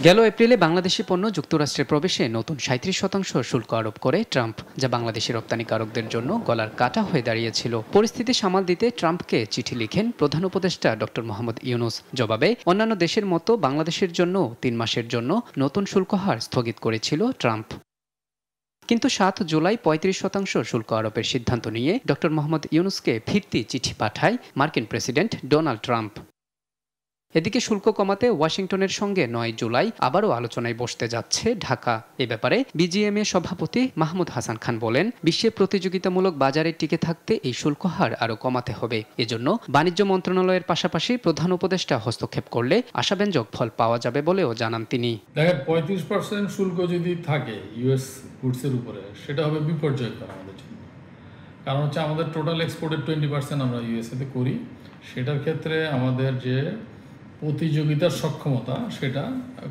গেল এপ্রিলে বাংলাদেশি পণ্য যুক্তরাষ্ট্রে প্রবেশে নতুন ৩৭% শুল্ক আরোপ করে ট্রাম্প, যা বাংলাদেশি রপ্তানিকারকদের জন্য গলার কাঁটা হয়ে দাঁড়িয়েছিল। পরিস্থিতি সামাল দিতে ট্রাম্পকে চিঠি লিখেন প্রধান উপদেষ্টা ডক্টর মোহাম্মদ ইউনূস। জবাবে অন্যান্য দেশের মতো বাংলাদেশের জন্য ৩ মাসের জন্য নতুন শুল্ক হার স্থগিত করেছিল ট্রাম্প। কিন্তু ৭ জুলাই ৩৫% শুল্ক আরোপের সিদ্ধান্ত নিয়ে ডক্টর মোহাম্মদ ইউনূসকে ফিরতি চিঠি পাঠায় মার্কিন প্রেসিডেন্ট ডোনাল্ড ট্রাম্প। এদিকে শুল্ক কমাতে ওয়াশিংটনের সঙ্গে ৯ জুলাই আবারও আলোচনায় বসতে যাচ্ছে ঢাকা। এ ব্যাপারে বিজিএমএ সভাপতি মাহমুদ হাসান খান বলেন, বিশ্বে প্রতিযোগিতামূলক বাজারে টিকে থাকতে এই শুল্ক হার আরও কমাতে হবে। এজন্য বাণিজ্য মন্ত্রণালয়ের পাশাপাশি প্রধান উপদেষ্টা হস্তক্ষেপ করলে আশাব্যঞ্জক ফল পাওয়া যাবে বলেও জানান তিনি। দেখেন, ৩৫% শুল্ক যদি থাকে ইউএস গুডসের উপরে, সেটা হবে বিপর্যয়কর আমাদের জন্য। কারণ হচ্ছে আমাদের টোটাল এক্সপোর্টের 20% আমরা ইউএসএতে করি। সেটার ক্ষেত্রে আমাদের যে প্রতিযোগিতার সক্ষমতা সেটা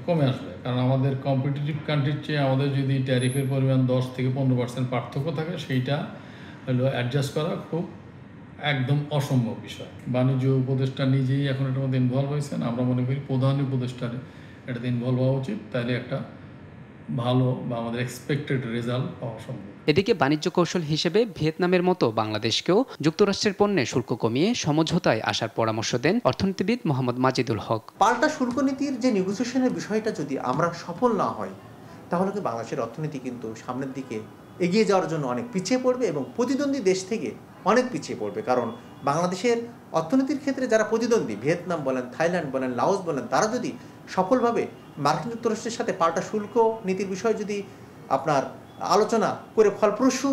কমে আসবে। কারণ আমাদের কম্পিটিটিভ কান্ট্রির চেয়ে আমাদের যদি ট্যারিফের পরিমাণ 10 থেকে 15% পার্থক্য থাকে, সেইটা হলো অ্যাডজাস্ট করা খুব একদম অসম্ভব বিষয়। বাণিজ্য উপদেষ্টা নিজেই এখন এটার মধ্যে ইনভলভ হয়েছেন। আমরা মনে করি প্রধান উপদেষ্টার এটাতে ইনভলভ হওয়া উচিত, তাইলে একটা ভালো বা আমাদের এক্সপেক্টেড রেজাল্ট পাওয়া সম্ভব। এদিকে বাণিজ্য কৌশল হিসেবে ভিয়েতনামের মতো বাংলাদেশকেও যুক্তরাষ্ট্রের পণ্যে শুল্ক কমিয়ে সমঝোতায় আসার পরামর্শ দেন অর্থনীতিবিদ মোহাম্মদ মাজিদুল হক। পাল্টা শুল্ক নীতির যে নেগোসিয়েশনের বিষয়টা যদি আমরা সফল না হয়, তাহলে কি বাংলাদেশের অর্থনীতি কিন্তু সামনের দিকে এগিয়ে যাওয়ার জন্য অনেক পিছিয়ে পড়বে এবং প্রতিদ্বন্দ্বী দেশ থেকে অনেক পিছিয়ে পড়বে। কারণ বাংলাদেশের অর্থনীতির ক্ষেত্রে যারা প্রতিদ্বন্দ্বী, ভিয়েতনাম বলেন, থাইল্যান্ড বলেন, লাওস বলেন, তারা যদি সফলভাবে মার্কিন যুক্তরাষ্ট্রের সাথে পাল্টা শুল্ক নীতির বিষয়ে যদি আপনার আলোচনা করে ফলপ্রসূ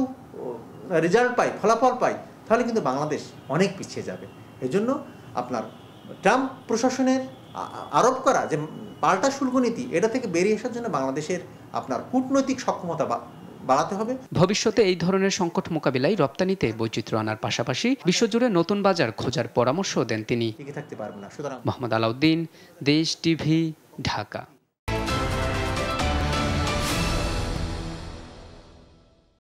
রেজাল্ট পায়, ফলাফল পায়, তাহলে কিন্তু বাংলাদেশ অনেক পিছিয়ে যাবে। এজন্য আপনার ট্রাম্প প্রশাসনের আরোপ করা যে পাল্টা শুল্ক নীতি, এটা থেকে বেরিয়ে আসার জন্য বাংলাদেশের আপনার কূটনৈতিক সক্ষমতা বাড়াতে হবে। ভবিষ্যতে এই ধরনের সংকট মোকাবিলায় রপ্তানিতে বৈচিত্র্য আনার পাশাপাশি বিশ্বজুড়ে নতুন বাজার খোঁজার পরামর্শ দেন তিনি। টিকে থাকতে পারবে না। সুতরাং মোহাম্মদ আলাউদ্দিন, দেশ টিভি, ঢাকা।